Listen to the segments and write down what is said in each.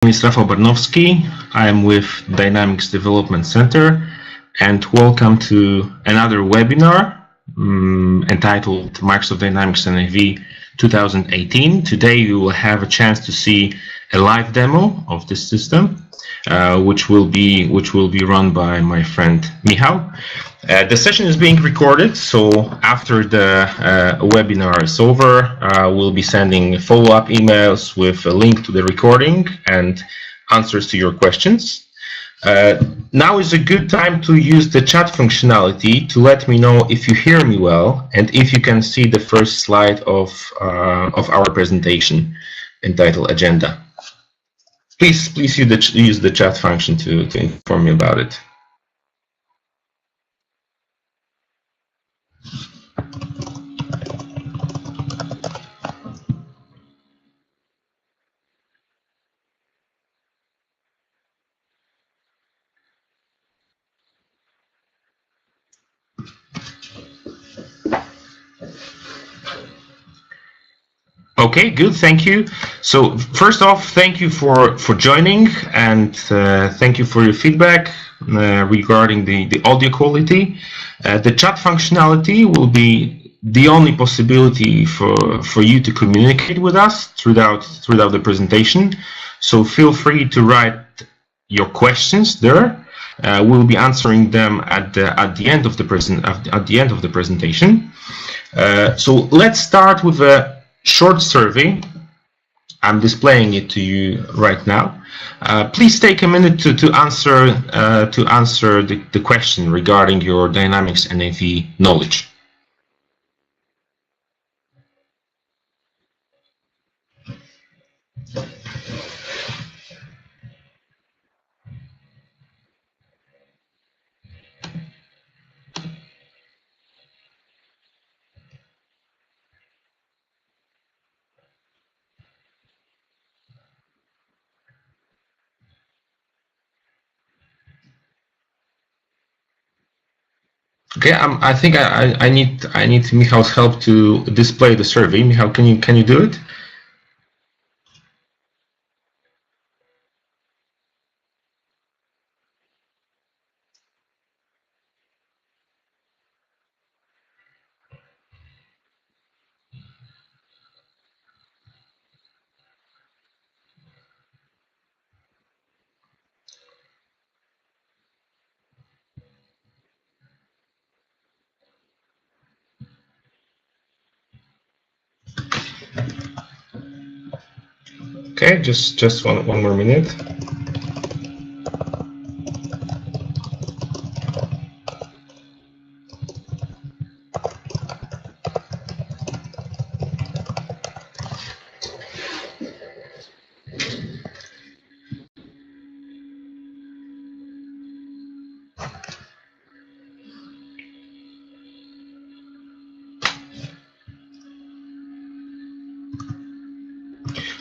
name is Rafał Barnowski. I am with Dynamics Development Center, and welcome to another webinar entitled Microsoft Dynamics NAV 2018. Today you will have a chance to see a live demo of this system, which will be run by my friend Michał. The session is being recorded, so after the webinar is over, we'll be sending follow-up emails with a link to the recording and answers to your questions. Now is a good time to use the chat functionality to let me know if you hear me well and if you can see the first slide of our presentation entitled Agenda. Please use the chat function to inform me about it. Okay, good, thank you. So first off, thank you for joining, and thank you for your feedback regarding the audio quality. The chat functionality will be the only possibility for you to communicate with us throughout the presentation. So feel free to write your questions there. We'll be answering them at the end of the presentation. So let's start with a short survey. I'm displaying it to you right now. Please take a minute to answer the question regarding your Dynamics NAV knowledge. Okay, I think I need Michał's help to display the survey. Michał, can you do it? Okay, just one more minute.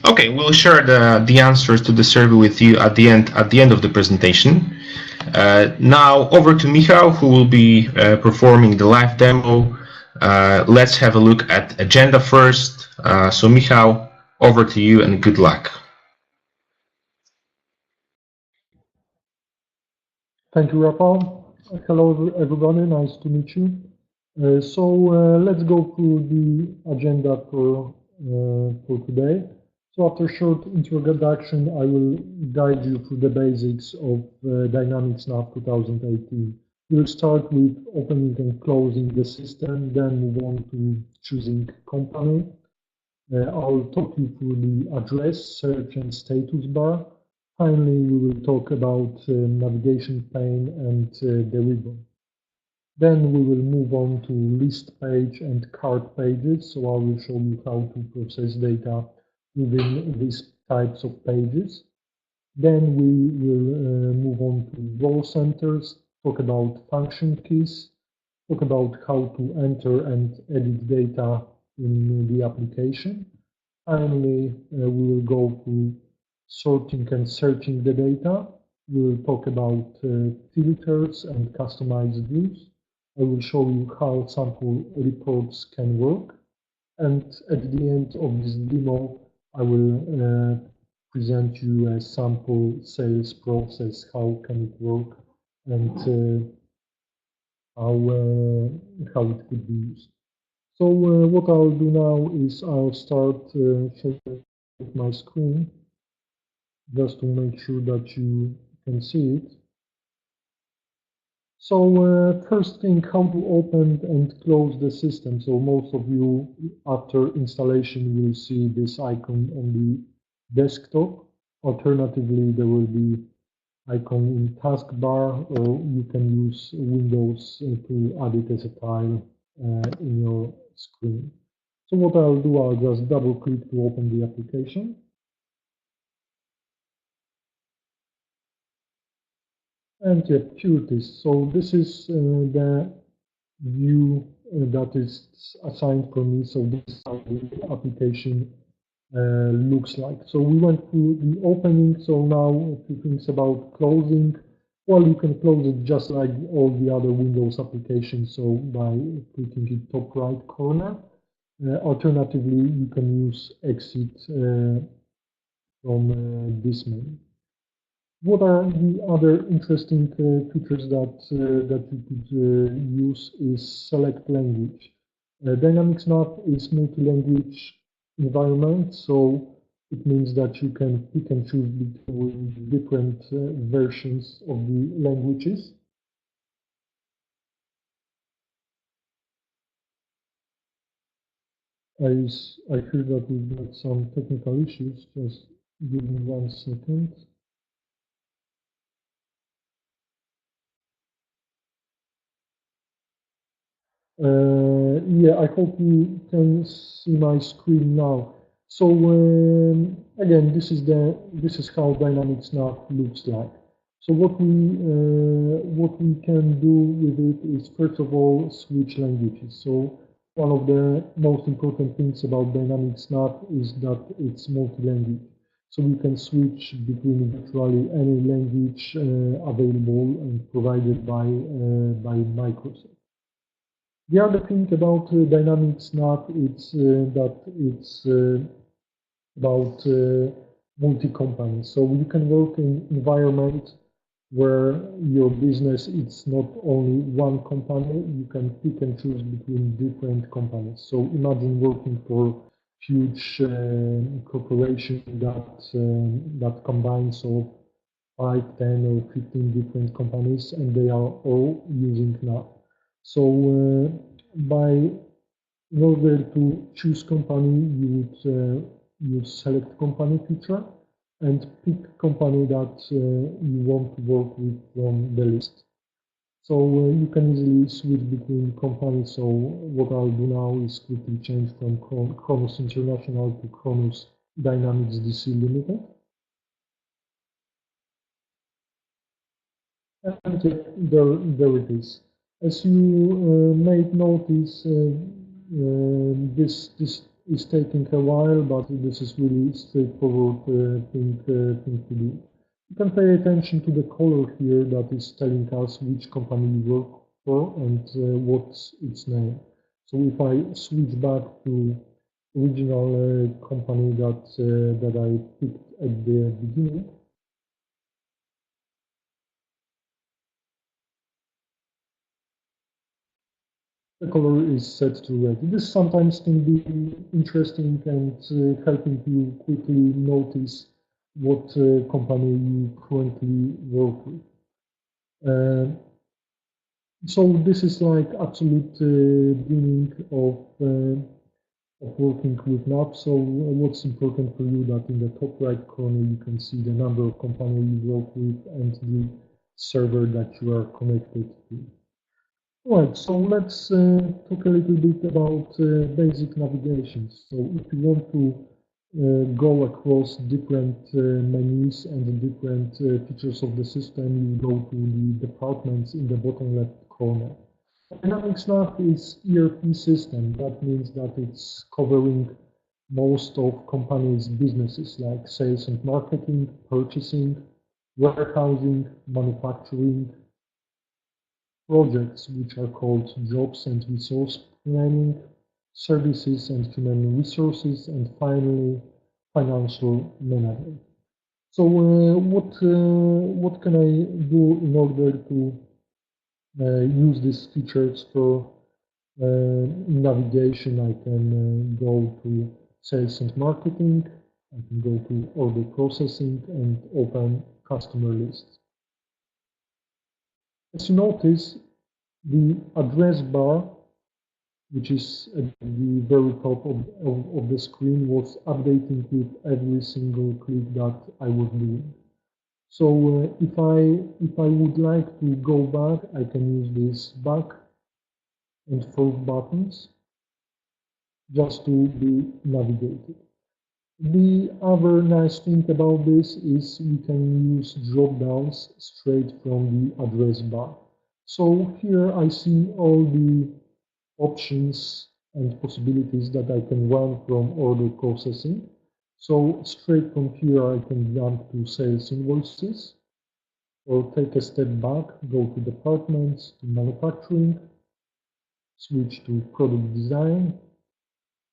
Okay, we'll share the answers to the survey with you at the end of the presentation. Now over to Michał, who will be performing the live demo. Let's have a look at agenda first. So Michał, over to you and good luck. Thank you, Rafał. Hello, everybody. Nice to meet you. Let's go through the agenda for today. So after a short introduction, I will guide you through the basics of Dynamics NAV 2018. We'll start with opening and closing the system, then move on to choosing company. I'll talk you through the address, search, and status bar. Finally, we will talk about navigation pane and the ribbon. Then we will move on to list page and card pages. So I will show you how to process data within these types of pages. Then we will move on to role centers, talk about function keys, talk about how to enter and edit data in the application. Finally, we will go through sorting and searching the data. We'll talk about filters and customized views. I will show you how sample reports can work. And at the end of this demo, I will present you a sample sales process, how can it work, and how it could be used. So what I'll do now is I'll start sharing my screen just to make sure that you can see it. So first thing, how to open and close the system. So most of you, after installation, will see this icon on the desktop. Alternatively, there will be icon in taskbar, or you can use Windows to add it as a tile in your screen. So what I'll do, I'll just double click to open the application. And yeah, here it is. So this is the view that is assigned for me. So this is how the application looks like. So we went through the opening. So now a few things about closing. Well, you can close it just like all the other Windows applications. So by clicking the top right corner. Alternatively, you can use exit from this menu. What are the other interesting features that you could use is select language. Dynamics NAV is multi-language environment, so it means that you can pick and choose between different versions of the languages. I hear that we've got some technical issues. Just give me 1 second. Yeah, I hope you can see my screen now. So again, this is how Dynamics NAV looks like. So what we can do with it is first of all switch languages. So one of the most important things about Dynamics NAV is that it's multi-language. So we can switch between virtually any language available and provided by Microsoft. The other thing about Dynamics NAV is that it's about multi-company. So you can work in environment where your business is not only one company, you can pick and choose between different companies. So imagine working for huge corporation that combines of 5, 10, or 15 different companies, and they are all using NAV. So in order to choose company, you would use select company feature and pick company that you want to work with from the list. So you can easily switch between companies. So what I'll do now is quickly change from Kronos International to Kronos Dynamics DC Limited. And there it is. As you may notice, this is taking a while, but this is really straightforward thing to do. You can pay attention to the color here that is telling us which company you work for and what's its name. So if I switch back to original company that I picked at the beginning, the color is set to red. This sometimes can be interesting and helping you quickly notice what company you currently work with. So this is like absolute beginning of working with NAV. So what's important for you that in the top right corner you can see the number of companies you work with and the server that you are connected to. Right, so let's talk a little bit about basic navigation. So if you want to go across different menus and the different features of the system, you go to the departments in the bottom left corner. Dynamics NAV is ERP system. That means that it's covering most of companies' businesses like sales and marketing, purchasing, warehousing, manufacturing, projects, which are called jobs and resource planning, services and human resources, and finally, financial management. So what can I do in order to use these features for navigation? I can go to sales and marketing. I can go to order processing and open customer lists. As you notice, the address bar, which is at the very top of the screen, was updating with every single click that I was doing. So if I would like to go back, I can use this back and forth buttons just to be navigated. The other nice thing about this is we can use drop downs straight from the address bar. So here I see all the options and possibilities that I can run from order processing. So straight from here I can jump to sales invoices, or take a step back, go to departments, to manufacturing, switch to product design,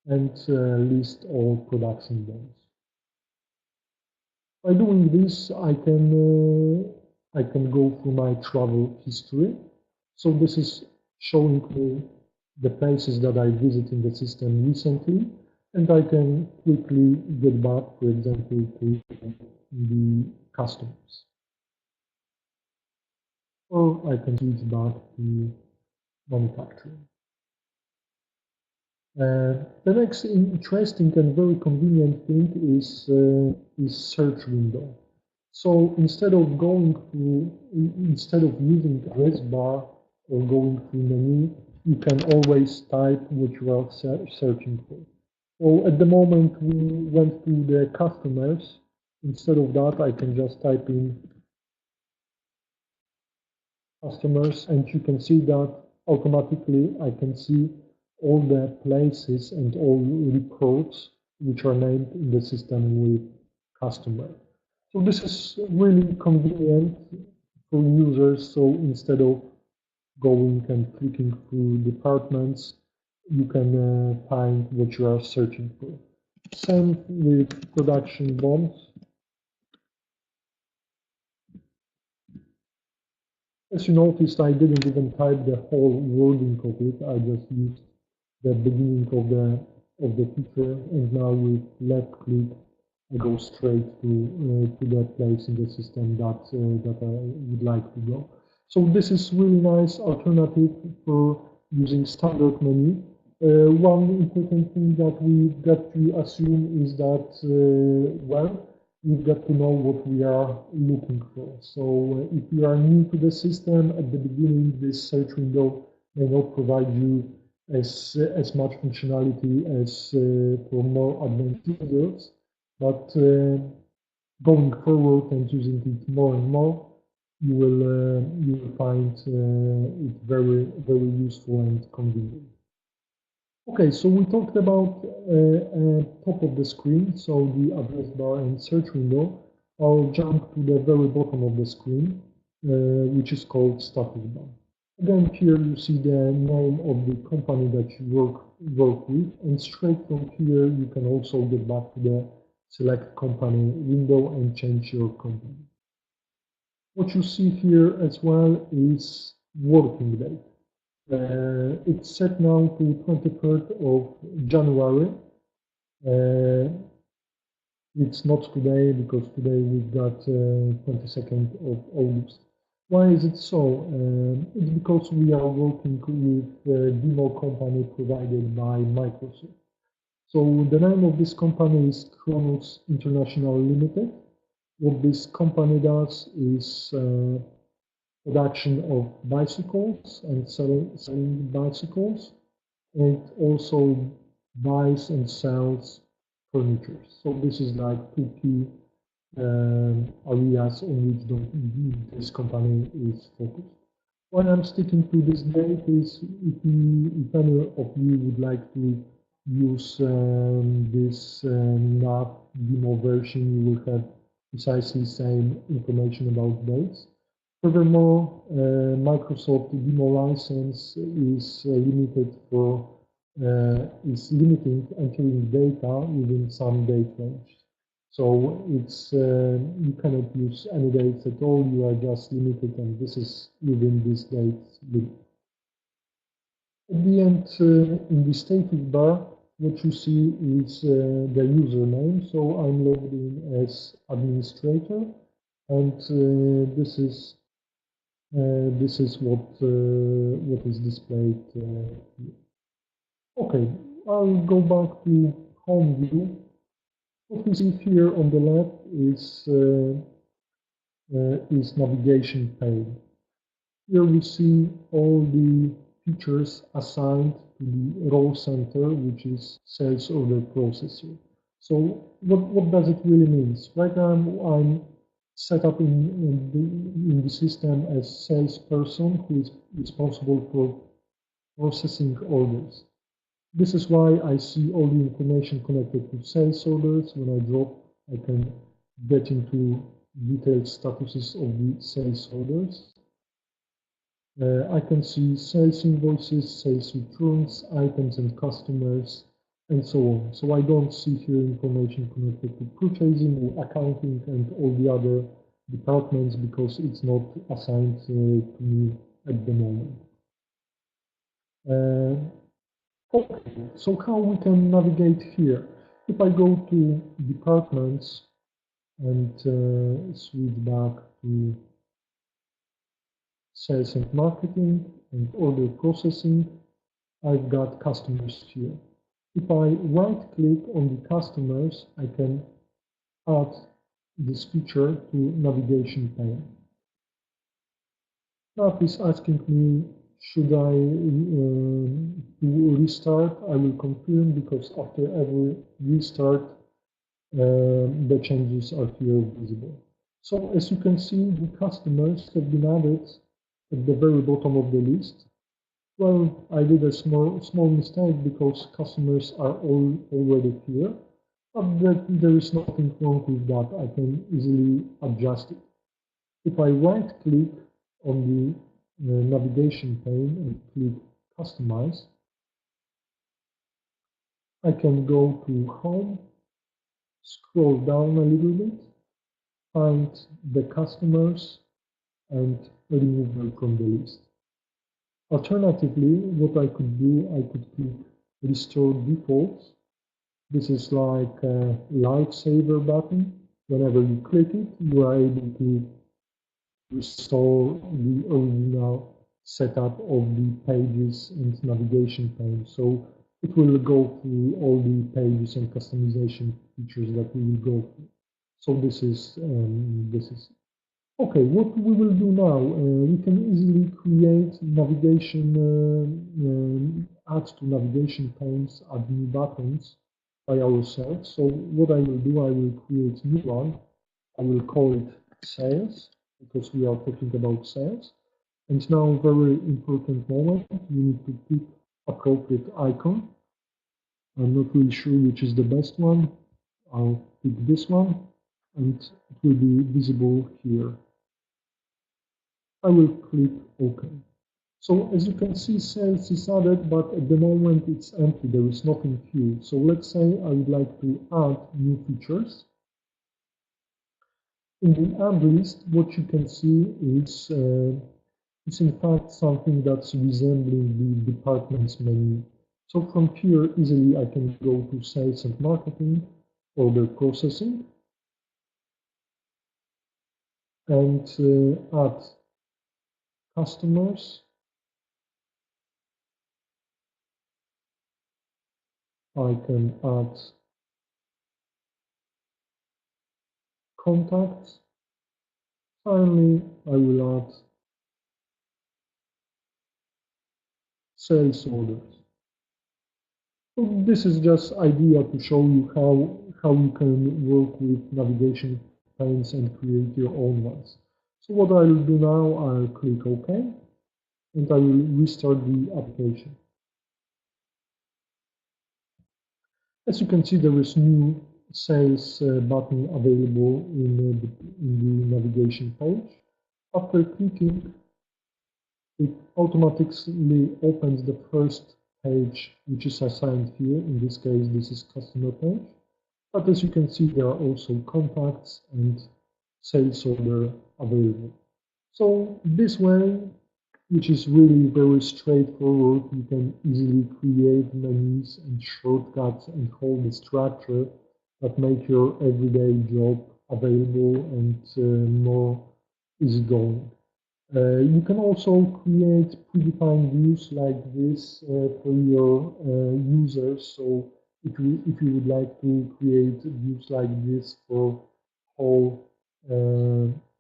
and list all production zones. By doing this, I can go through my travel history. So this is showing me the places that I visited in the system recently, and I can quickly get back, for example, to the customers. Or I can switch back to manufacturing. The next interesting and very convenient thing is search window. So instead of using address bar or going through menu, you can always type what you are searching for. So at the moment we went to the customers. Instead of that, I can just type in customers, and you can see that automatically I can see all the places and all reports which are named in the system with customer. So this is really convenient for users. So instead of going and clicking through departments, you can find what you are searching for. Same with production bonds. As you noticed, I didn't even type the whole wording of it. I just used the beginning of the feature, and now with left click, I go straight to the place in the system that that I would like to go. So this is really nice alternative for using standard menu. One important thing that we got to assume is that well, we've got to know what we are looking for. So if you are new to the system, at the beginning, this search window may not provide you as much functionality as for more advanced users, but going forward and using it more and more, you will find it very useful and convenient. Okay, so we talked about top of the screen, so the address bar and search window. I'll jump to the very bottom of the screen, which is called status bar. Again, here you see the name of the company that you work with, and straight from here you can also get back to the select company window and change your company. What you see here as well is working date. It's set now to 23rd of January. It's not today because today we've got 22nd of August. Why is it so? It's because we are working with a demo company provided by Microsoft. So the name of this company is Kronos International Limited. What this company does is production of bicycles and selling bicycles. It also buys and sells furniture. So this is like two key areas on which this company is focused. Why I'm sticking to this date is if any of you would like to use this NAV demo version, you will have precisely the same information about dates. Furthermore, Microsoft demo license is limiting entering data within some date range. So it's you cannot use any dates at all. You are just limited, and this is within this date limit. At the end, in the status bar, what you see is the username. So I'm logged in as administrator, and this is what is displayed here. Okay, I'll go back to home view. What we see here on the left is navigation pane. Here we see all the features assigned to the role center, which is sales order processor. So what does it really mean? Right now I'm set up in the system as salesperson who is responsible for processing orders. This is why I see all the information connected to sales orders. When I drop, I can get into detailed statuses of the sales orders. I can see sales invoices, sales returns, items and customers, and so on. So I don't see here information connected to purchasing or accounting and all the other departments because it's not assigned to me at the moment. Okay, so how we can navigate here? If I go to departments and switch back to sales and marketing and order processing, I've got customers here. If I right click on the customers, I can add this feature to navigation pane. NAV is asking me, should I do restart? I will confirm because after every restart, the changes are here visible. So as you can see, the customers have been added at the very bottom of the list. Well, I did a small mistake because customers are all already here, but there is nothing wrong with that. I can easily adjust it. If I right click on the navigation pane and click customize, I can go to home, scroll down a little bit, find the customers and remove them from the list. Alternatively, what I could do, I could click restore defaults. This is like a lifesaver button. Whenever you click it, you are able to restore the original setup of the pages and navigation pane. So it will go through all the pages and customization features that we will go through. So this is okay. What we will do now, we can easily create navigation, add to navigation panes, add new buttons by ourselves. So what I will do, I will create a new one. I will call it sales because we are talking about sales. And now, very important moment, you need to pick appropriate icon. I'm not really sure which is the best one. I'll pick this one, and it will be visible here. I will click OK. So as you can see, sales is added, but at the moment it's empty. There is nothing here. So let's say I would like to add new features. In the add list, what you can see is it's in fact something that's resembling the departments menu. So from here, easily I can go to sales and marketing, order processing, and add customers. I can add contacts. Finally, I will add sales orders. So this is just idea to show you how you can work with navigation panes and create your own ones. So what I'll do now, I'll click OK, and I will restart the application. As you can see, there is new sales button available in the navigation page. After clicking, it automatically opens the first page, which is assigned here. In this case, this is customer page. But as you can see, there are also contacts and sales order available. So this way, which is really very straightforward, you can easily create menus and shortcuts and hold the structure that make your everyday job available and more easygoing. You can also create predefined views like this for your users. So if you would like to create views like this for whole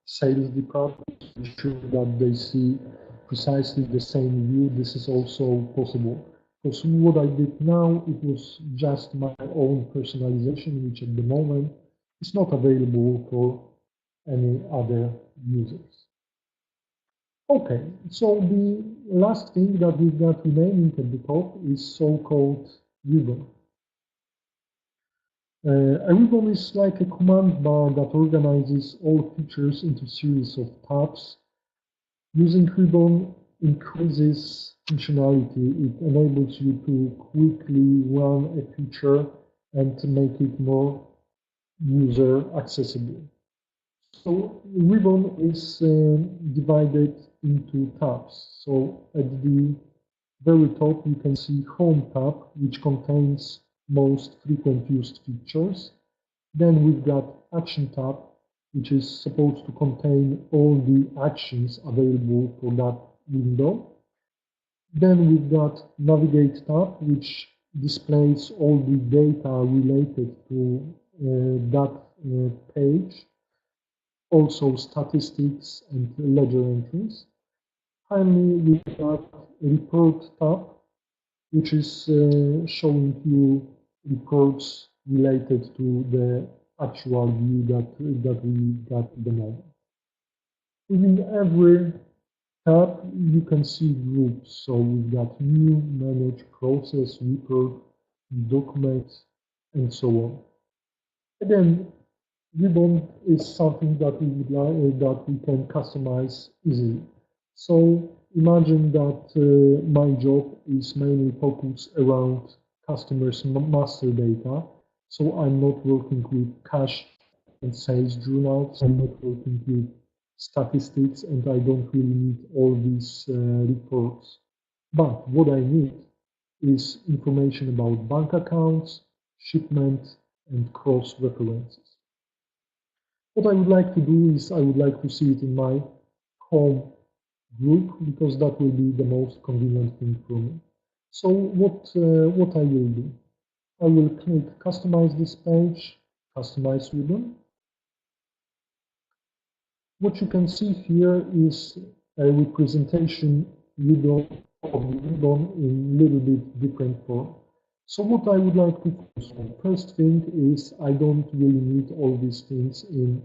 sales department, ensure that they see precisely the same view, this is also possible. Because what I did now, it was just my own personalization, which at the moment is not available for any other users. Okay, so the last thing that we've got remaining at the top is so-called ribbon. A ribbon is like a command bar that organizes all features into series of tabs. Using ribbon increases functionality. It enables you to quickly run a feature and to make it more user accessible. So ribbon is divided into tabs. So at the very top, you can see Home tab, which contains most frequent used features. Then we've got Action tab, which is supposed to contain all the actions available for that window. Then we've got Navigate tab, which displays all the data related to that page, also statistics and ledger entries. Finally, we've got Report tab, which is showing you reports related to the actual view that we got at the moment. Within every tab, you can see groups. So we've got new, manage, process, report, document, and so on. Again, ribbon is something that we would like that we can customize easily. So imagine that my job is mainly focused around customers' master data. So I'm not working with cash and sales journals. I'm not working with statistics, and I don't really need all these reports. But what I need is information about bank accounts, shipment, and cross references. What I would like to do is I would like to see it in my home group because that will be the most convenient thing for me. So what I will do, I will click customize this page, customize ribbon. What you can see here is a representation ribbon of the ribbon in a little bit different form. So what I would like to focus on, first thing is I don't really need all these things in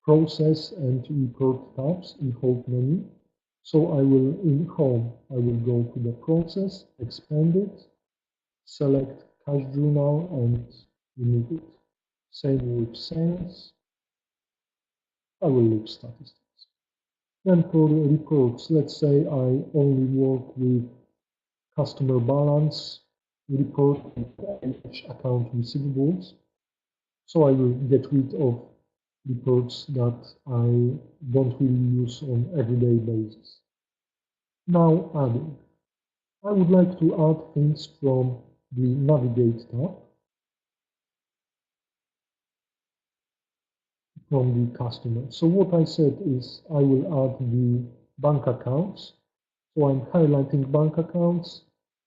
process and report tabs in hold menu. So I will, in home, I will go to the process, expand it, select cash journal and remove it. Same with sales. I will leave statistics. Then for the reports, let's say I only work with customer balance report with each account receivables. So I will get rid of reports that I don't really use on everyday basis. Now adding. I would like to add things from the Navigate tab from the customer. So what I said is I will add the bank accounts. So I'm highlighting bank accounts.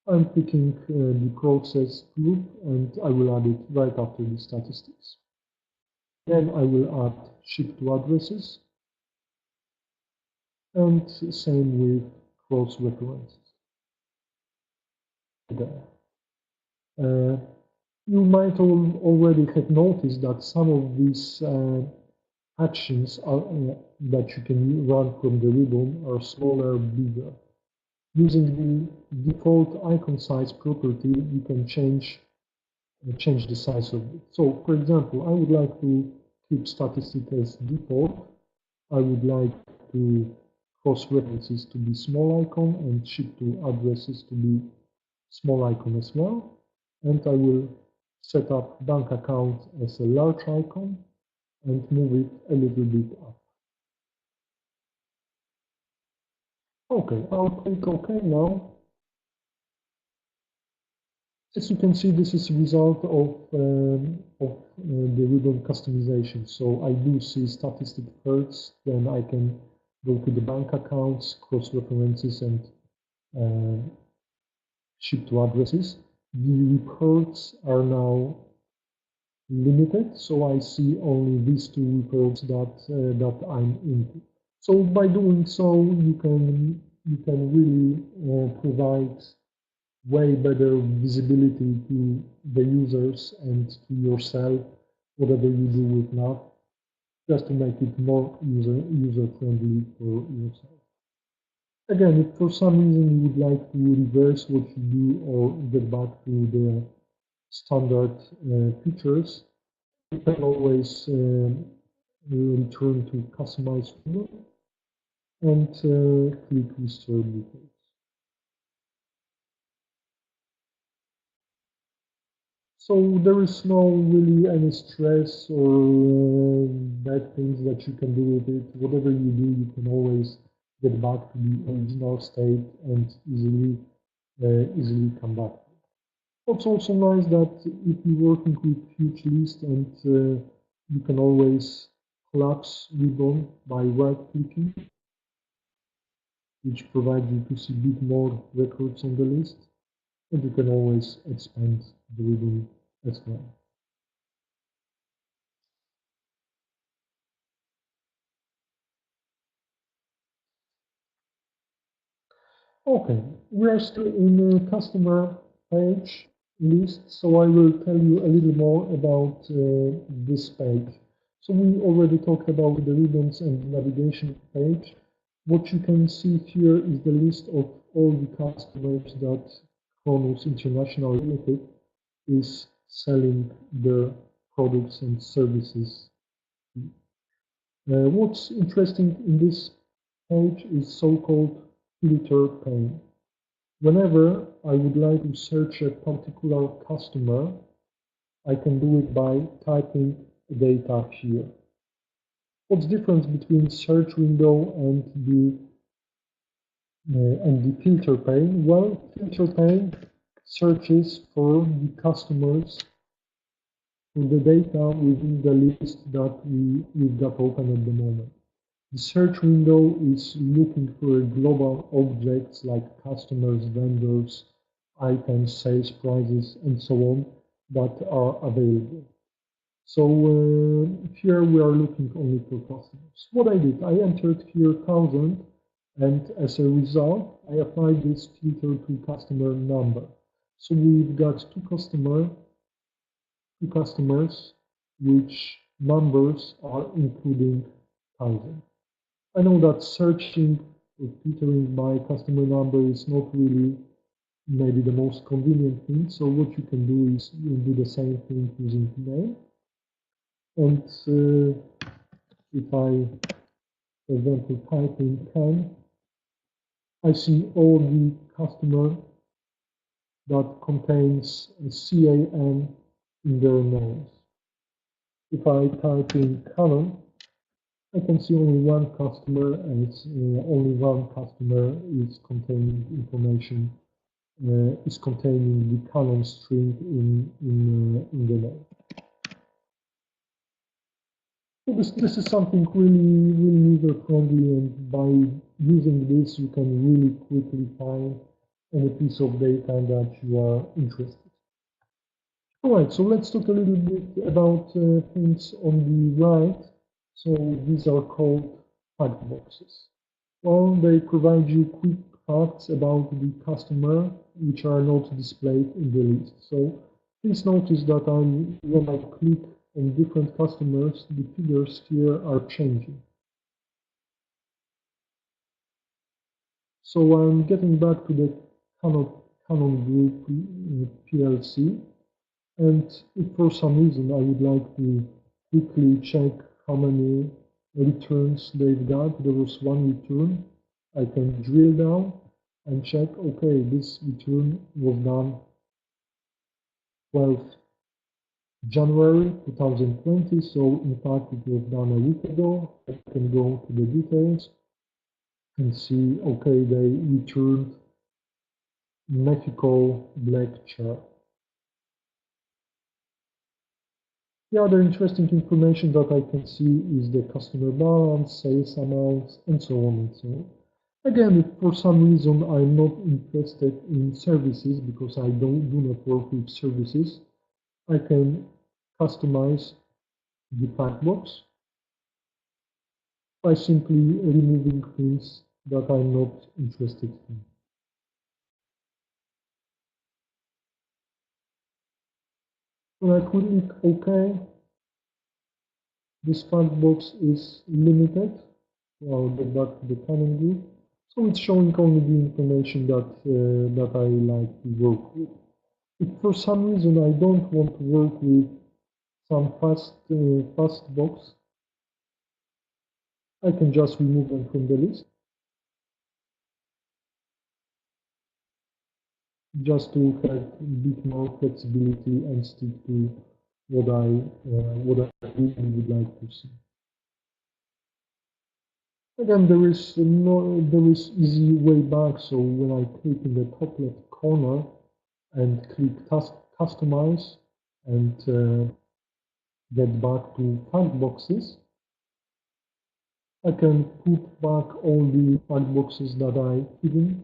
I'm picking the process group and I will add it right after the statistics. Then I will add ship to addresses and same with cross references. You might already have noticed that some of these actions that you can run from the ribbon are smaller, bigger. Using the default icon size property, you can change the size of it. So, for example, I would like to keep statistic as default. I would like to cross references to be small icon and ship to addresses to be small icon as well. And I will set up bank account as a large icon and move it a little bit up. Okay, I'll click OK now. As you can see, this is a result of the ribbon customization. So I do see statistic first, then I can go to the bank accounts, cross references, and ship to addresses. The reports are now limited, so I see only these two reports that I'm into. So by doing so, you can really provide way better visibility to the users and to yourself, whatever you do with NAV, just to make it more user friendly for yourself. Again, if for some reason you would like to reverse what you do or get back to the standard features, you can always return to customize window and click restore details. So there is no really any stress or bad things that you can do with it. Whatever you do, you can always get back to the original state and easily come back. It's also nice that if you're working with huge list and you can always collapse ribbon by right-clicking, which provides you to see a bit more records on the list, and you can always expand the ribbon as well. Okay, we are still in the customer page list, so I will tell you a little more about this page. So we already talked about the ribbons and navigation page. What you can see here is the list of all the customers that Kronos International Limited is selling their products and services. What's interesting in this page is so-called filter pane. Whenever I would like to search a particular customer, I can do it by typing data here. What's the difference between search window and the filter pane? Well, filter pane searches for the customers for the data within the list that we've got open at the moment. The search window is looking for global objects like customers, vendors, items, sales prices, and so on that are available. So here we are looking only for customers. What I did, I entered here 1000, and as a result, I applied this filter to customer number. So we've got two customers, which numbers are including 1000. I know that searching or filtering by customer number is not really maybe the most convenient thing. So what you can do is you do the same thing using name. And if I, for example, type in 10, I see all the customer that contains CAN in their names. If I type in Canon, I can see only one customer, and only one customer is containing information, is containing the Canon string in the name. So this is something really user friendly, and by using this, you can really quickly find any piece of data that you are interested. All right, so let's talk a little bit about things on the right. So these are called fact boxes. Well, they provide you quick facts about the customer, which are not displayed in the list. So please notice that when I click on different customers, the figures here are changing. So I'm getting back to the Canon Group PLC. And if for some reason I would like to quickly check how many returns they've got, there was one return, I can drill down and check, okay, this return was done 12 January 2020, so in fact it was done a week ago. I can go to the details and see, okay, they returned Mexico black chair. The other interesting information that I can see is the customer balance, sales amounts, and so on and so on. Again, if for some reason I'm not interested in services because I do not work with services, I can customize the fact box by simply removing things that I'm not interested in. When I click OK, this fact box is limited. I'll get back to the common group. So it's showing only the information that I like to work with. If for some reason I don't want to work with some fast box, I can just remove them from the list, just to have a bit more flexibility and stick to what I really would like to see. Again, there is easy way back. So when I click in the top left corner and click customize and get back to fact boxes, I can put back all the fact boxes that I hidden.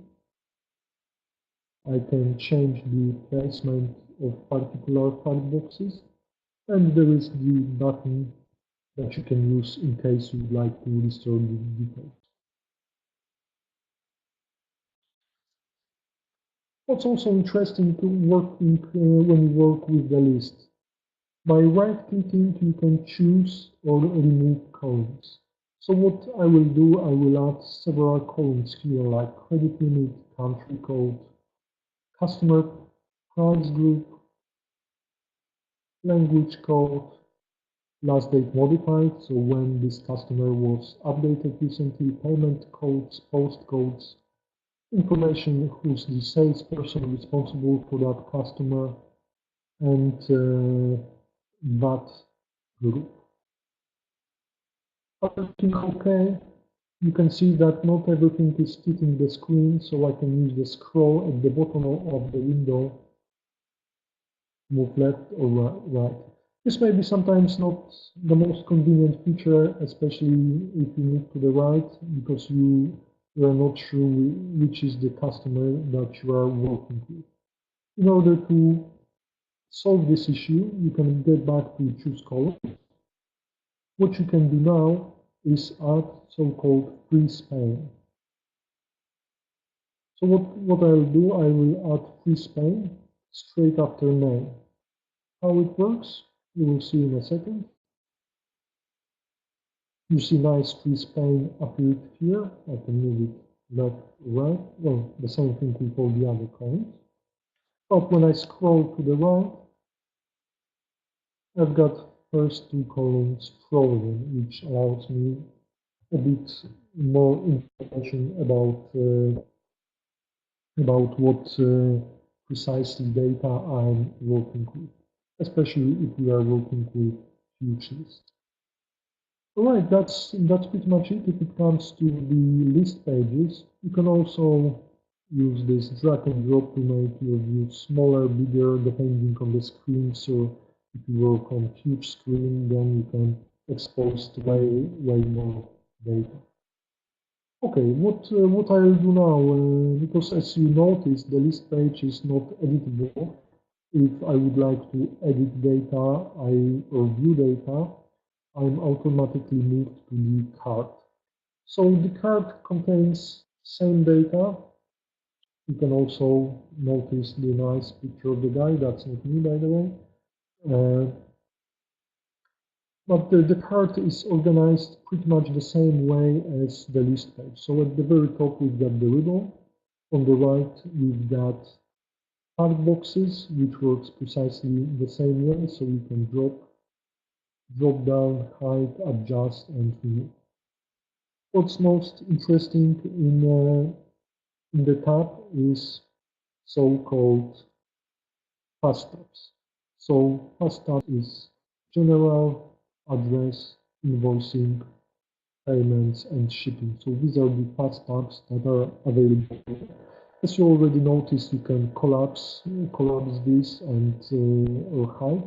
I can change the placement of particular fact boxes, and there is the button that you can use in case you would like to restore the details. What's also interesting to working when you work with the list. By right-clicking, you can choose or remove columns. So what I will do, I will add several columns here, like credit limit, country code, customer price group, language code, last date modified, so when this customer was updated recently, payment codes, postcodes, information who's the salesperson responsible for that customer, and VAT group. Everything okay? You can see that not everything is fitting the screen, so I can use the scroll at the bottom of the window, move left or right. This may be sometimes not the most convenient feature, especially if you move to the right, because you are not sure which is the customer that you are working with. In order to solve this issue, you can get back to choose column. What you can do now is add so-called freeze pane. So what I'll do, I will add freeze pane straight after name. How it works, you will see in a second. You see nice freeze pane appeared here. I can move it left, right. Well, the same thing with all the other columns. But when I scroll to the right, I've got first two columns frozen, which allows me a bit more information about what precisely data I'm working with, especially if we are working with huge lists. All right, that's pretty much it. If it comes to the list pages, you can also use this drag and drop to make your view smaller, bigger, depending on the screen. So if you work on huge screen, then you can expose way more data. Okay, what I'll do now, because as you notice, the list page is not editable. If I would like to edit data or view data, I'm automatically moved to the card. So the card contains same data. You can also notice the nice picture of the guy. That's not me, by the way. But the card is organized pretty much the same way as the list page. So at the very top, we've got the ribbon. On the right, we've got fact boxes, which works precisely the same way. So we can drop down, hide, adjust, and remove. What's most interesting in the tab is so-called fast tabs. So fast tab is general, address, invoicing, payments, and shipping. So these are the fast tabs that are available. As you already noticed, you can collapse this and or hide.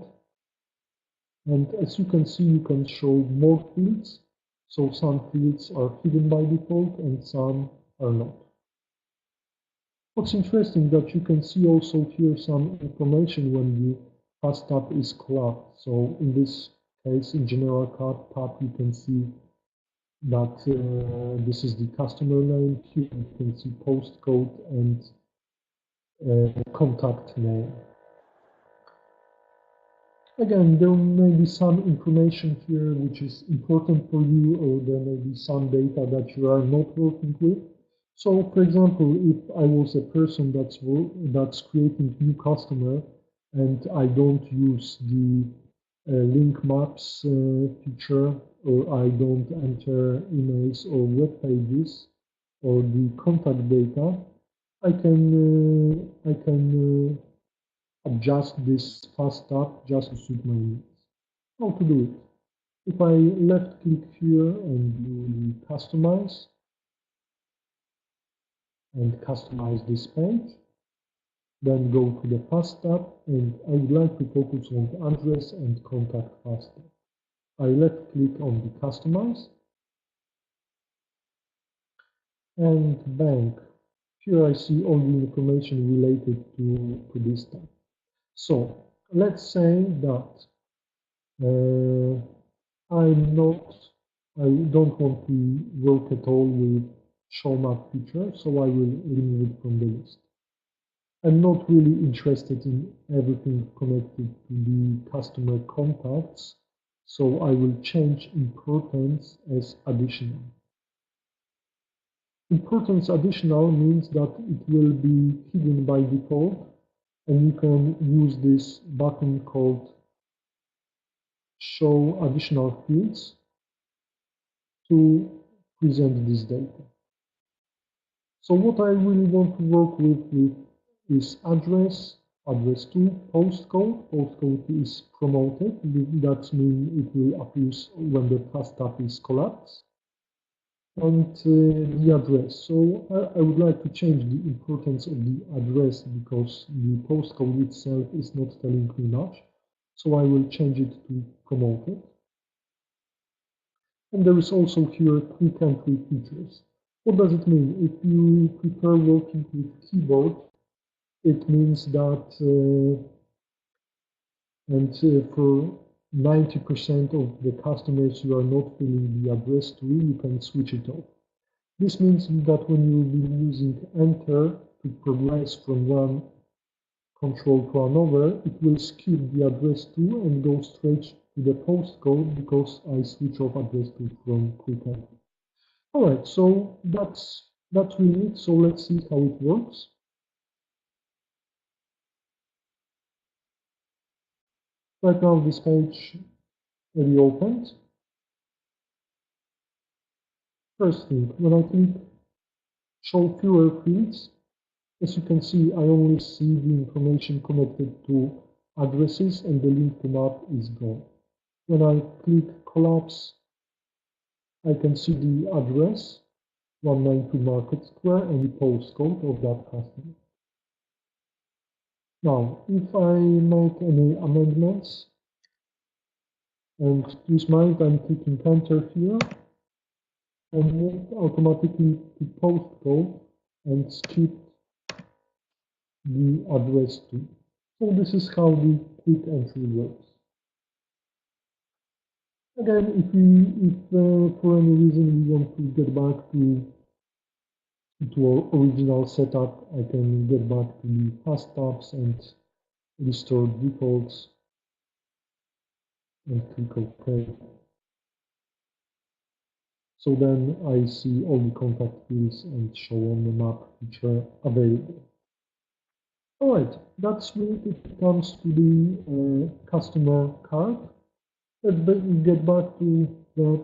And as you can see, you can show more fields. So some fields are hidden by default and some are not. What's interesting that you can see also here some information when the fast tab is collapsed. So in this case, in general tab, you can see that this is the customer name. Here you can see postcode and contact name. Again, there may be some information here which is important for you, or there may be some data that you are not working with. So, for example, if I was a person that's creating new customer and I don't use the link maps feature, or I don't enter emails or web pages or the contact data, I can adjust this fast tab just to suit my needs. How to do it? If I left click here and do customize this page, then go to the fast tab, and I would like to focus on the address and contact fast tab. I left click on the customize and bank. Here I see all the information related to this tab. So let's say that I don't want to work at all with show map feature, so I will remove it from the list. I'm not really interested in everything connected to the customer contacts, so I will change importance as additional. Importance additional means that it will be hidden by default, and you can use this button called show additional fields to present this data. So what I really want to work with is address 2, postcode is promoted, that means it will appear when the fast tab is collapsed, and the address. So I would like to change the importance of the address because the postcode itself is not telling me much, so I will change it to promoted. And there is also here quick entry features. What does it mean? If you prefer working with keyboard, it means that for 90% of the customers you are not filling the address to, you can switch it off. This means that when you will be using enter to progress from one control to another, it will skip the address to and go straight to the postcode because I switch off address to from quick entry. All right, so that's really it. So let's see how it works. Right now, this page reopened. First thing, when I click show fewer fields, as you can see, I only see the information connected to addresses and the link to map is gone. When I click collapse, I can see the address 192 Market Square and the postcode of that customer. Now, if I make any amendments, and please mind I'm clicking enter here, and move automatically to postcode and skip the address to. So this is how the quick entry works. Again, if for any reason we want to get back to our original setup, I can get back to the fast tabs and restore defaults and click OK. So then I see all the contact fields and show on the map feature available. All right, that's when it comes to the customer card. Let's get back to the,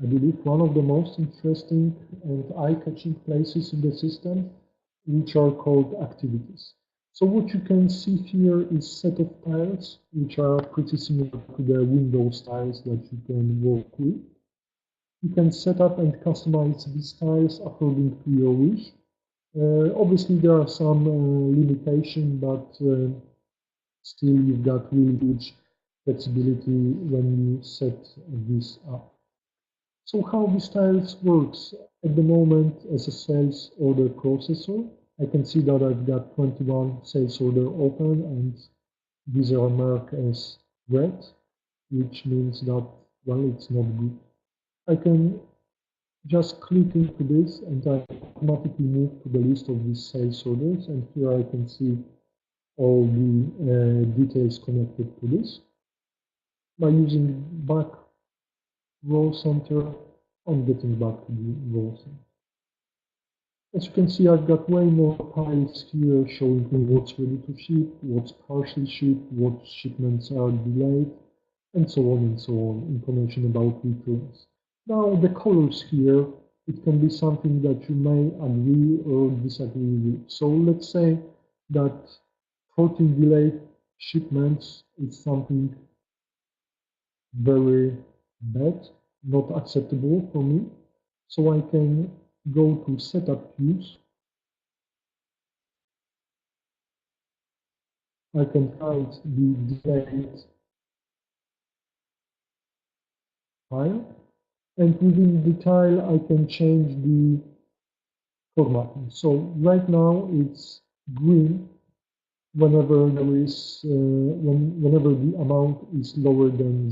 I believe, one of the most interesting and eye-catching places in the system, which are called activities. So what you can see here is set of tiles, which are pretty similar to the Windows tiles that you can work with. You can set up and customize these tiles according to your wish. Obviously, there are some limitations, but still you've got really huge flexibility when you set this up. So how this tiles works at the moment as a sales order processor, I can see that I've got 21 sales order open and these are marked as red, which means that, well, it's not good. I can just click into this and I automatically move to the list of these sales orders, and here I can see all the details connected to this. By using back row center, I'm getting back to the row center. As you can see, I've got way more tiles here showing me what's ready to ship, what's partially shipped, what shipments are delayed, and so on and so on, information about returns. Now, the colors here, it can be something that you may agree or disagree with. So let's say that 14 delayed shipments is something very bad, not acceptable for me. So I can go to setup queues. I can find the delayed tile, and within the tile I can change the formatting. So right now it's green whenever there is whenever the amount is lower than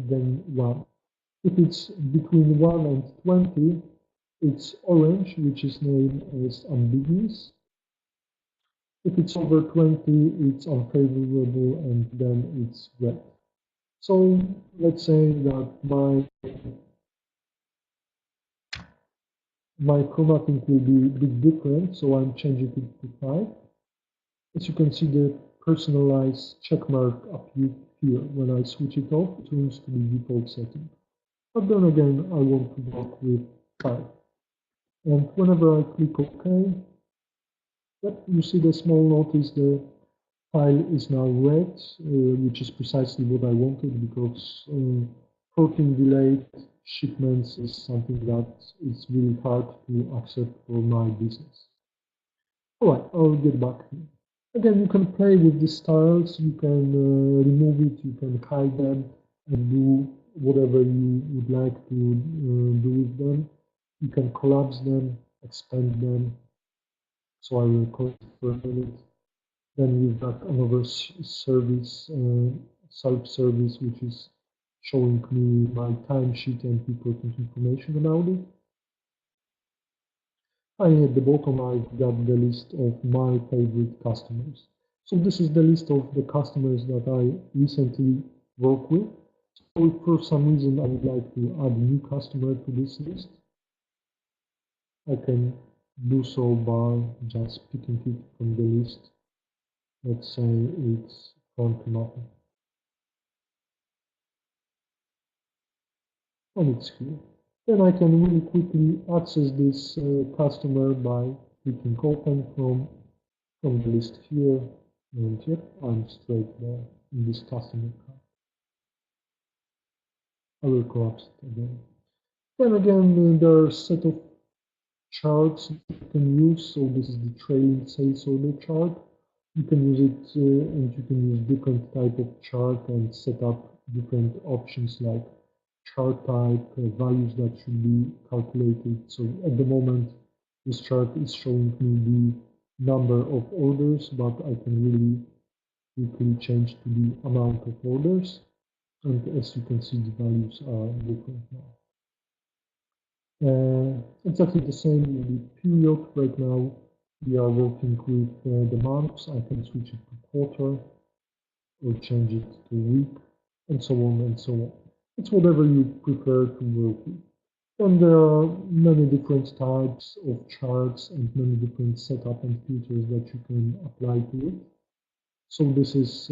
than 1. If it's between 1 and 20, it's orange, which is named as ambiguous. If it's over 20, it's unfavorable, and then it's red. So let's say that my formatting will be a bit different, so I'm changing it to 5. As you can see, the personalized checkmark appears here. When I switch it off, it turns to the default setting. But then again, I want to work with 5. And whenever I click OK, yep, you see the small notice, the file is now red, which is precisely what I wanted, because 14 delayed shipments is something that is really hard to accept for my business. All right, I'll get back here. Again, you can play with the styles, you can remove it, you can hide them, and do whatever you would like to do with them. You can collapse them, expand them. So I will call it for a minute. Then we've got another service, self-service, which is showing me my timesheet and important information about it. And at the bottom, I've got the list of my favorite customers. So this is the list of the customers that I recently worked with. So if for some reason I would like to add a new customer to this list, I can do so by just picking it from the list. Let's say it's front to nothing. And it's here. Then I can really quickly access this customer by clicking open from the list here, and yep, I'm straight there in this customer card. I will collapse it again. Then again, there are a set of charts you can use. So this is the trailing sales order chart. You can use it and you can use different type of chart and set up different options like chart type, values that should be calculated. So at the moment, this chart is showing me the number of orders, but I can really quickly change to the amount of orders. And as you can see, the values are different now. Exactly the same in the period. Right now, we are working with the months. I can switch it to quarter or change it to week, and so on and so on. It's whatever you prefer to work with. And there are many different types of charts and many different setup and features that you can apply to it. So this is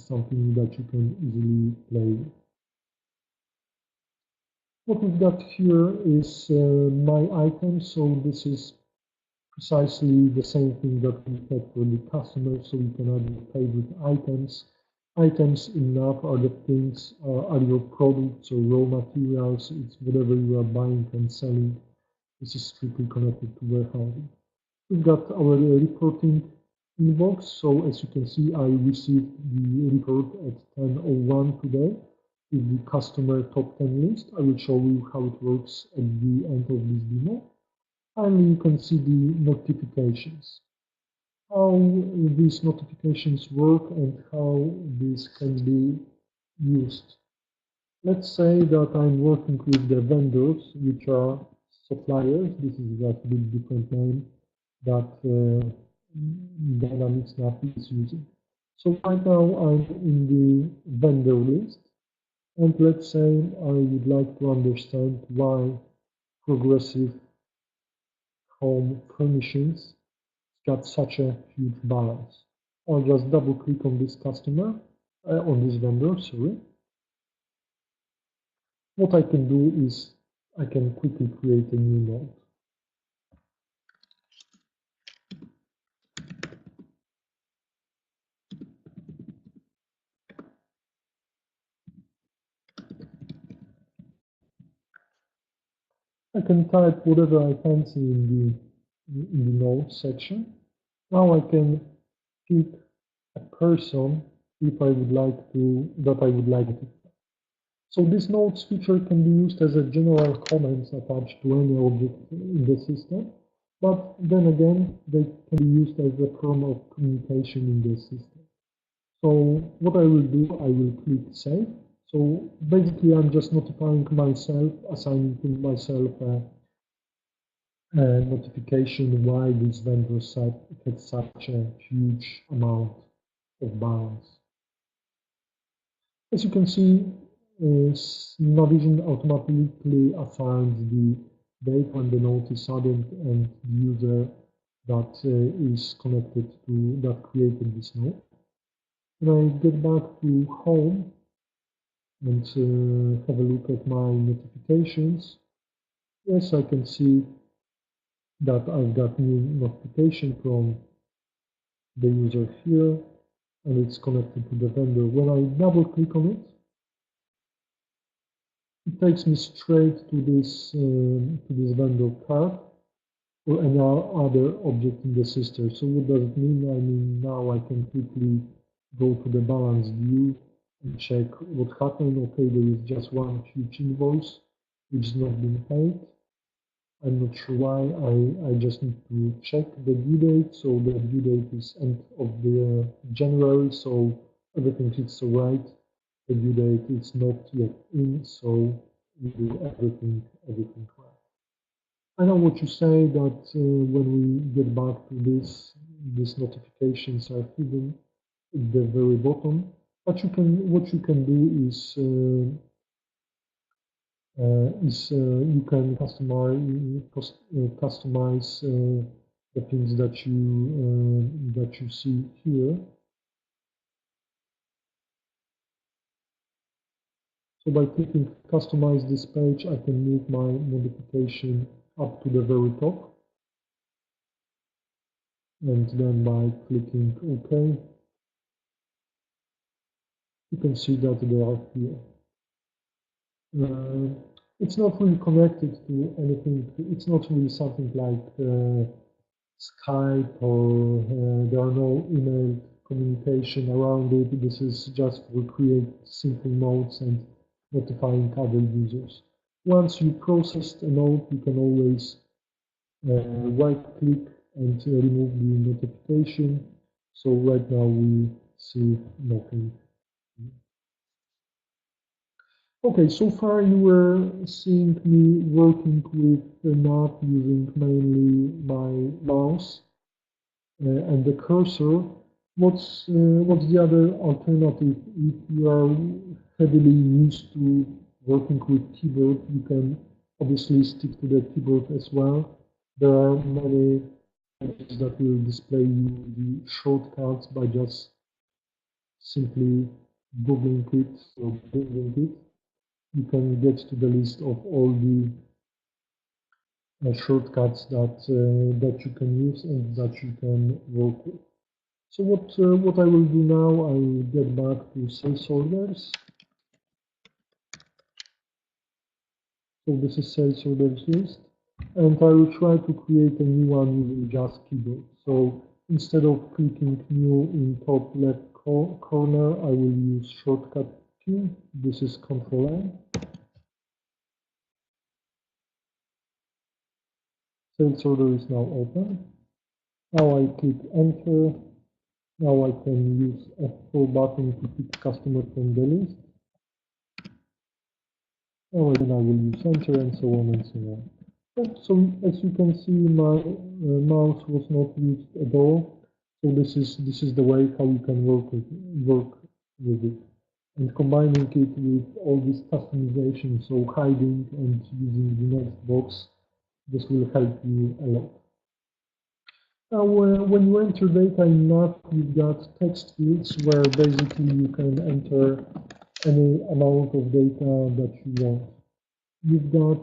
something that you can easily play with. What we've got here is my items. So this is precisely the same thing that we had for the customer, so we can add favorite items. Items in NAV are the things, are your products or raw materials. It's whatever you are buying and selling. This is strictly connected to warehousing. We've got our reporting inbox. So as you can see, I received the report at 10:01 today with the customer top 10 list. I will show you how it works at the end of this demo. Finally, you can see the notifications, how these notifications work and how this can be used. Let's say that I'm working with the vendors, which are suppliers. This is just a bit different name that Dynamics NAV is using. So right now I'm in the vendor list, and let's say I would like to understand why progressive home furnishings got such a huge balance. I'll just double click on this customer, on this vendor, sorry. What I can do is I can quickly create a new node. I can type whatever I fancy in the node section. Now I can pick a person if I would like to, that I would like to. So this nodes feature can be used as a general comment attached to any object in the system, but then again, they can be used as a form of communication in the system. So what I will do, I will click save. So basically, I'm just notifying myself, assigning to myself a notification why this vendor site had such a huge amount of balance. As you can see, Navision automatically assigns the date when the node is added and the user that is connected to, that created this node. When I get back to home and have a look at my notifications, yes, I can see that I've got new notification from the user here, and it's connected to the vendor. When I double click on it, it takes me straight to this vendor card or any other object in the system. So what does it mean? I mean, now I can quickly go to the balance view and check what happened. Okay, there is just one huge invoice which is not being paid. I'm not sure why. I just need to check the due date. So the due date is end of the January. So everything is right. The due date is not yet in. So we do everything right. I know what you say that when we get back to this, these notifications are hidden at the very bottom. But what you can do is you can customize the things that you see here. So by clicking customize this page, I can move my notification up to the very top, and then by clicking OK, you can see that they are here. It's not really connected to anything. It's not really something like Skype, or there are no email communication around it. This is just to create simple nodes and notifying other users. Once you processed a node, you can always right-click and remove the notification. So right now we see nothing. Okay, so far you were seeing me working with the NAV using mainly my mouse and the cursor. What's the other alternative? If you are heavily used to working with keyboard, you can obviously stick to the keyboard as well. There are many that will display you the shortcuts by just simply googling it or bringing it. You can get to the list of all the shortcuts that you can use and that you can work with. So what I will do now, I will get back to sales orders. So this is sales orders list, and I will try to create a new one using just keyboard. So instead of clicking new in top left corner, I will use shortcut key. This is Control N. Sales order is now open. Now I click enter. Now I can use F4 button to pick customer from the list. Now then I will use enter and so on and so on. So as you can see, my mouse was not used at all. So this is the way how you can work with it, and combining it with all this customization, so hiding and using the next box, this will help you a lot. Now, when you enter data in NAV, you've got text fields where basically you can enter any amount of data that you want. You've got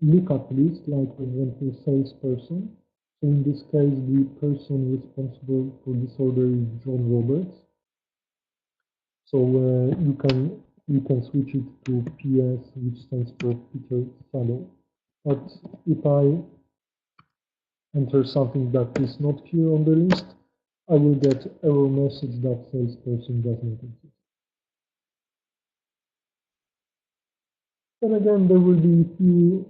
lookup list, like for example, salesperson. So in this case, the person responsible for this order is John Roberts. So you can switch it to PS, which stands for Peter Saddle. But if I enter something that is not here on the list, I will get error message that salesperson does not exist. And again, there will be a few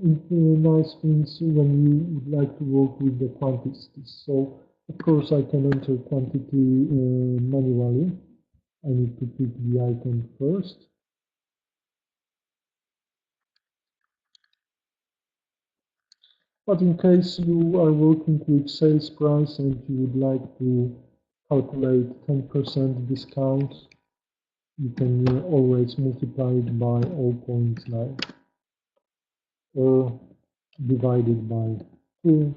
nice things when you would like to work with the quantities. So, of course, I can enter quantity manually. I need to pick the item first. But in case you are working with sales price and you would like to calculate 10% discount, you can always multiply it by 0.9 or divide it by 2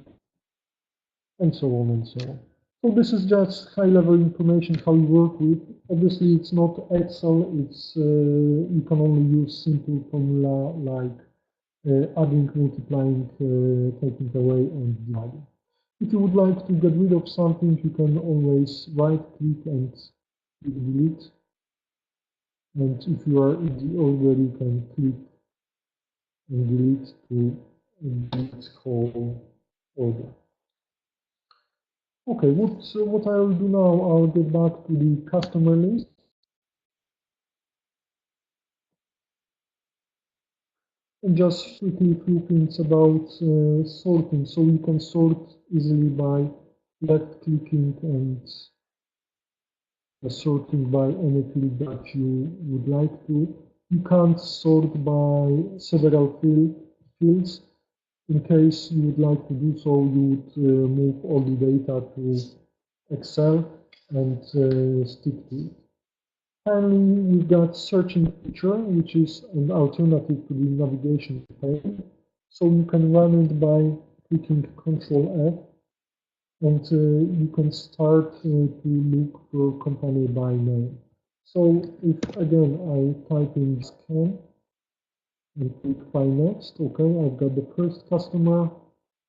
and so on and so on. So this is just high-level information how you work with. Obviously, it's not Excel. It's you can only use simple formula like adding, multiplying, taking away, and dividing. If you would like to get rid of something, you can always right-click and delete. And if you are in the order, you can click and delete to delete whole order. Okay, what I will do now, I'll get back to the customer list. And just quickly a few things about sorting. So you can sort easily by left clicking and sorting by any field that you would like to. You can't sort by several fields. In case you would like to do so, you would move all the data to Excel and stick to it. Finally, we've got searching feature, which is an alternative to the navigation pane. So you can run it by clicking Control F, and you can start to look for company by name. So if again I type in scan and click by next, okay, I've got the first customer,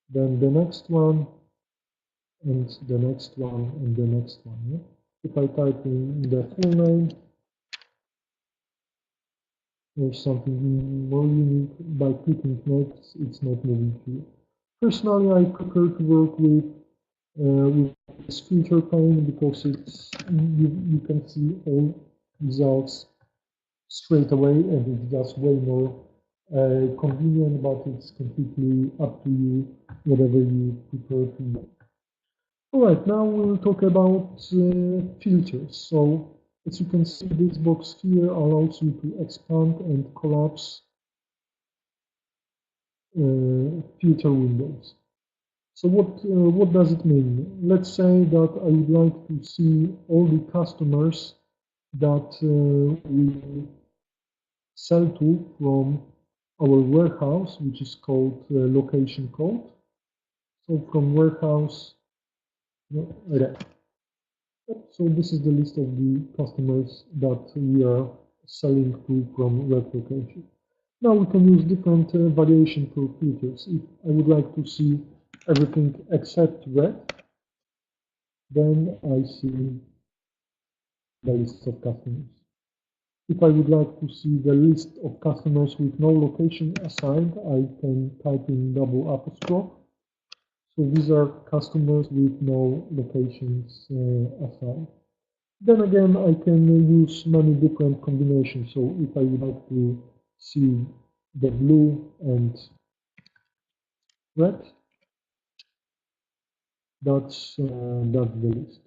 then the next one, and the next one, and the next one. Yeah? If I type in the full name, or something more unique by clicking next, it's not moving here. Personally, I prefer to work with this feature pane because it's you can see all results straight away, and it's just way more convenient, but it's completely up to you, whatever you prefer to do. All right, now we'll talk about filters. So as you can see, this box here allows you to expand and collapse filter windows. So what does it mean? Let's say that I would like to see all the customers that we sell to from our warehouse, which is called location code. So from warehouse, right. So this is the list of the customers that we are selling to from web location. Now we can use different variation for filters. If I would like to see everything except red, then I see the list of customers. If I would like to see the list of customers with no location assigned, I can type in double apostrophe. So these are customers with no locations assigned. Then again, I can use many different combinations. So if I would like to see the blue and red, that's the list.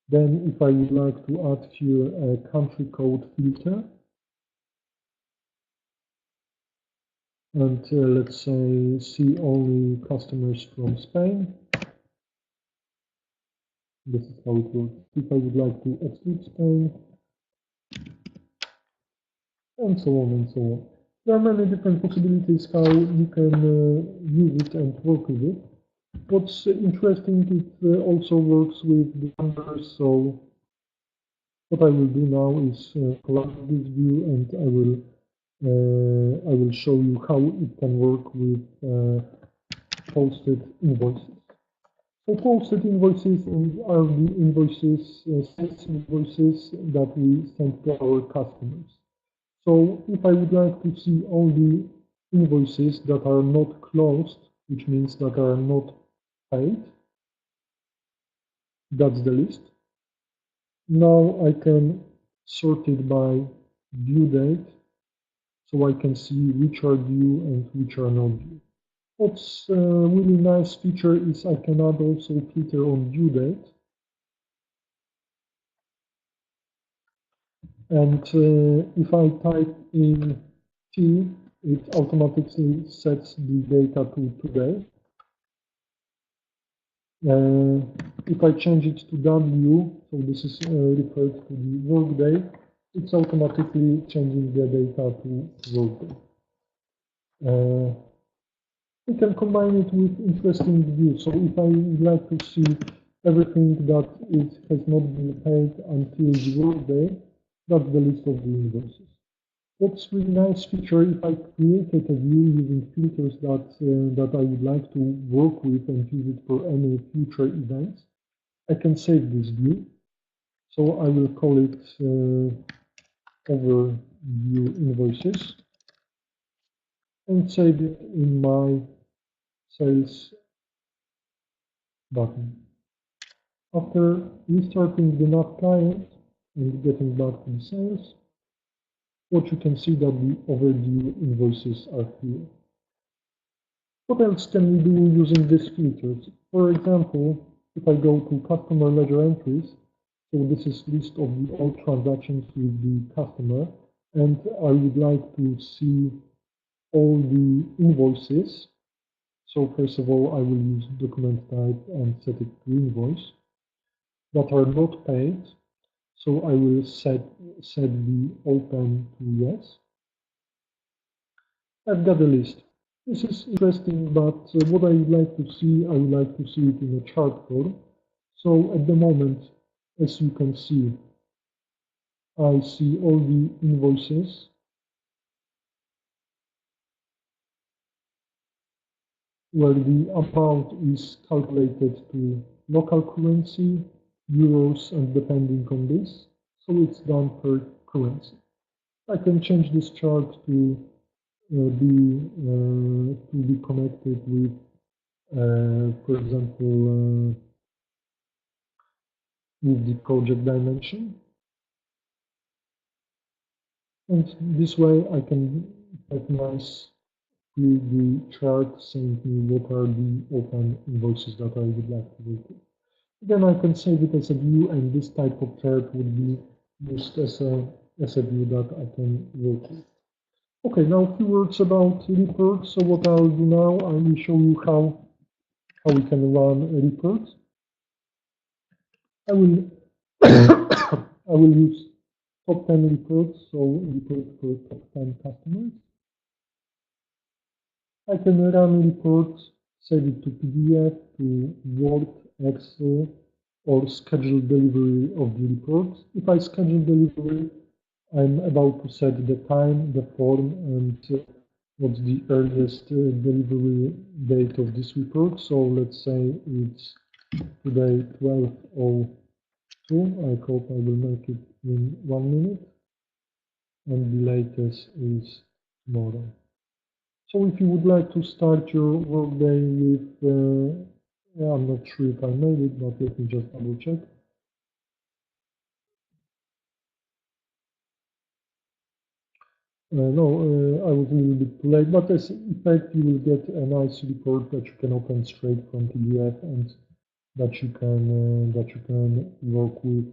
Then if I would like to add here a country code filter, and let's say see only customers from Spain, this is how it works. If I would like to exclude Spain, and so on and so on. There are many different possibilities how you can use it and work with it. What's interesting, it also works with the numbers. So what I will do now is collapse this view, and I will show you how it can work with posted invoices. So posted invoices are the invoices, sales invoices that we send to our customers. So if I would like to see all the invoices that are not closed, which means that are not paid, that's the list. Now I can sort it by due date, so I can see which are due and which are not due. What's a really nice feature is I can add also filter on due date. And if I type in T, it automatically sets the data to today. If I change it to W, so this is referred to the workday, it's automatically changing the data to workday. We can combine it with interesting views. So if I would like to see everything that has not been paid until the workday, that's the list of the invoices. What's really nice feature, if I created a view using filters that I would like to work with and use it for any future events, I can save this view. So I will call it overview invoices and save it in my sales button. After restarting the NAV client and getting back to the sales, what you can see that the overdue invoices are here. What else can we do using these filters? For example, if I go to customer ledger entries, so this is list of the all transactions with the customer, and I would like to see all the invoices. So first of all, I will use document type and set it to invoice that are not paid. So I will set the open to yes. I've got a list. This is interesting, but what I would like to see, I would like to see it in a chart form. So at the moment, as you can see, I see all the invoices where the amount is calculated to local currency, euros, and depending on this, so it's done per currency. I can change this chart to be connected with, for example, with the project dimension, and this way I can have nice the chart saying me what are the open invoices that I would like to work with. Then I can save it as a view, and this type of chart would be used as a view that I can work with. Okay, now a few words about reports. So what I'll do now, I will show you how we can run a report. I will I will use top 10 reports, so report for top 10 customers. I can run reports, save it to PDF, to Word, Excel, or schedule delivery of the reports. If I schedule delivery, I'm about to set the time, the form, and what's the earliest delivery date of this report. So let's say it's today 12:02. I hope I will make it in 1 minute, and the latest is tomorrow. So if you would like to start your workday with, I'm not sure if I made it, but let me just double check. No, I was a little bit too late, but as effect, you will get a nice report that you can open straight from PDF and that you can work with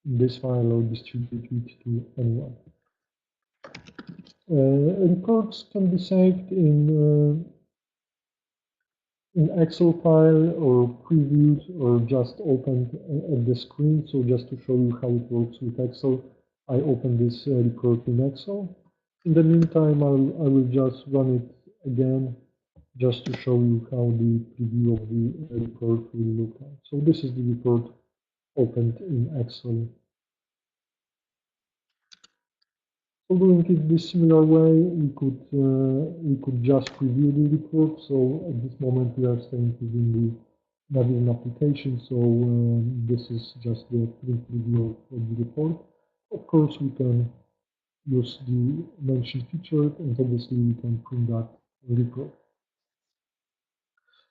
this file or distribute it to anyone. Reports can be saved in Excel file or previewed or just opened at the screen. So just to show you how it works with Excel, I open this report in Excel. In the meantime, I will just run it again just to show you how the preview of the report will look like. So this is the report opened in Excel. So doing it this similar way, we could just preview the report. So at this moment we are staying within the NAV application. So this is just the preview of the report. Of course, we can use the mentioned feature, and obviously we can print that report.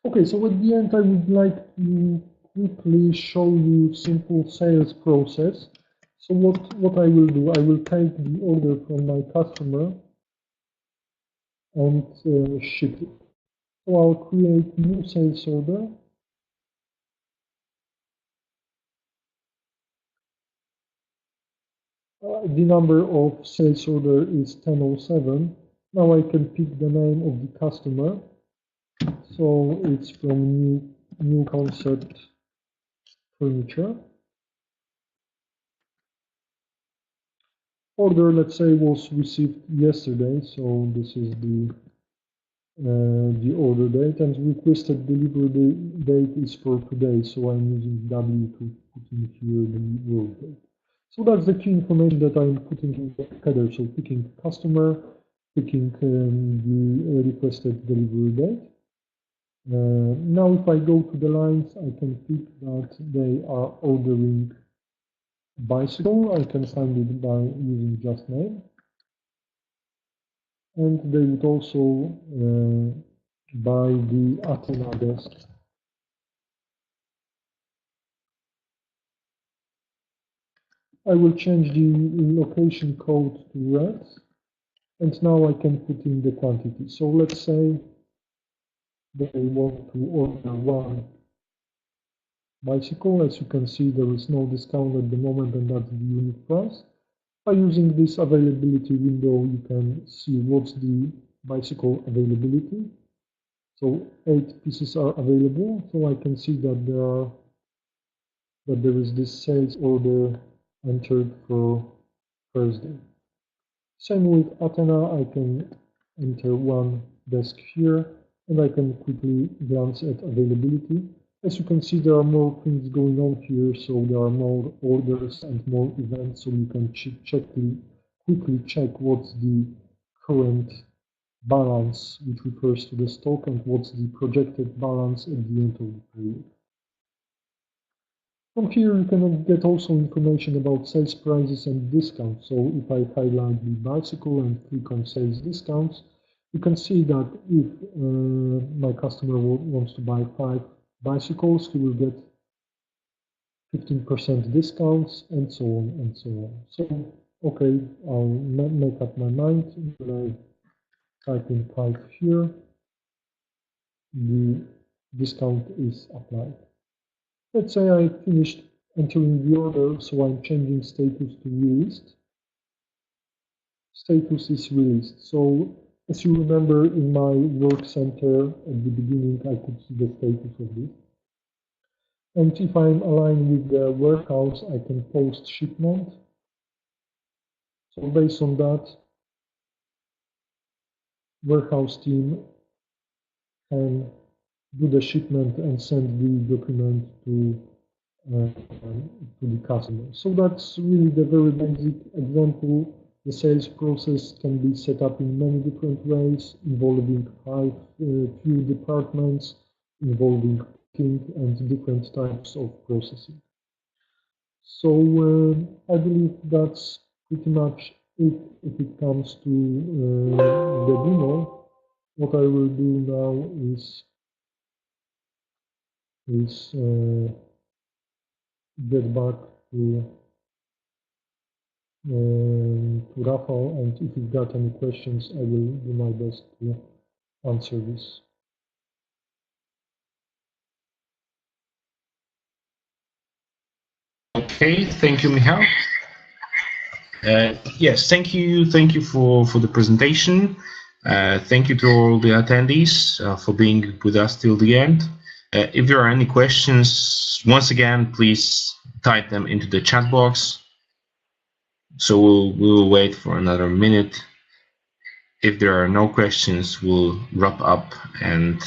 Okay, so at the end, I would like to quickly show you simple sales process. So what I will do, I will take the order from my customer and ship it. So I'll create new sales order. The number of sales order is 1007. Now I can pick the name of the customer. So it's from new concept furniture. Order, let's say, was received yesterday. So this is the order date, and requested delivery date is for today. So I'm using W to put in here the work date. So that's the key information that I'm putting in the header. So picking customer, picking the requested delivery date. Now if I go to the lines, I can pick that they are ordering bicycle. I can find it by using just name. And they would also buy the Athena desk. I will change the location code to red, and now I can put in the quantity. So let's say they want to order one bicycle. As you can see, there is no discount at the moment, and that's the unit price. By using this availability window, you can see what's the bicycle availability. So 8 pieces are available. So I can see that there is this sales order entered for Thursday. Same with Athena, I can enter one desk here, and I can quickly glance at availability. As you can see, there are more things going on here, so there are more orders and more events, so you can quickly check what's the current balance, which refers to the stock, and what's the projected balance at the end of the period. From here, you can get also information about sales prices and discounts. So if I highlight the bicycle and click on sales discounts, you can see that if my customer wants to buy 5 bicycles, he will get 15% discounts, and so on and so on. So, okay, I'll make up my mind. When I type in 5 here, the discount is applied. Let's say I finished entering the order, so I'm changing status to released. Status is released. So as you remember, in my work center at the beginning, I could see the status of this. And if I'm aligned with the warehouse, I can post shipment. So based on that, warehouse team can do the shipment and send the document to the customer. So that's really the very basic example The sales process can be set up in many different ways, involving few departments, involving picking and different types of processing. So I believe that's pretty much it if it comes to the demo. What I will do now is get back to Rafał, and if you've got any questions, I will do my best to answer this. Okay, thank you, Michał. Yes, thank you for the presentation. Thank you to all the attendees for being with us till the end. If there are any questions, once again, please type them into the chat box. So we'll wait for another minute. If there are no questions, we'll wrap up and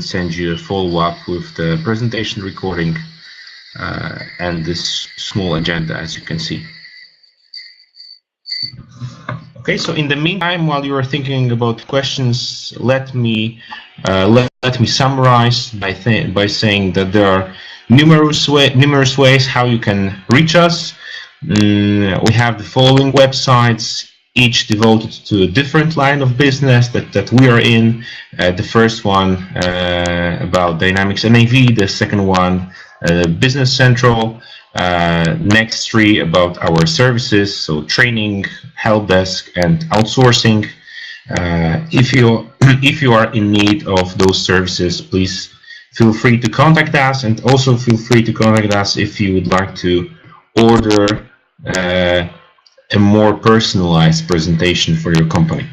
send you a follow-up with the presentation recording and this small agenda, as you can see. Okay, so in the meantime, while you are thinking about questions, let me summarize by saying that there are numerous ways how you can reach us. We have the following websites, each devoted to a different line of business that we are in. The first one about Dynamics NAV, the second one Business Central, next three about our services, so training, help desk, and outsourcing. If you are in need of those services, please feel free to contact us, and also feel free to contact us if you would like to order a more personalized presentation for your company.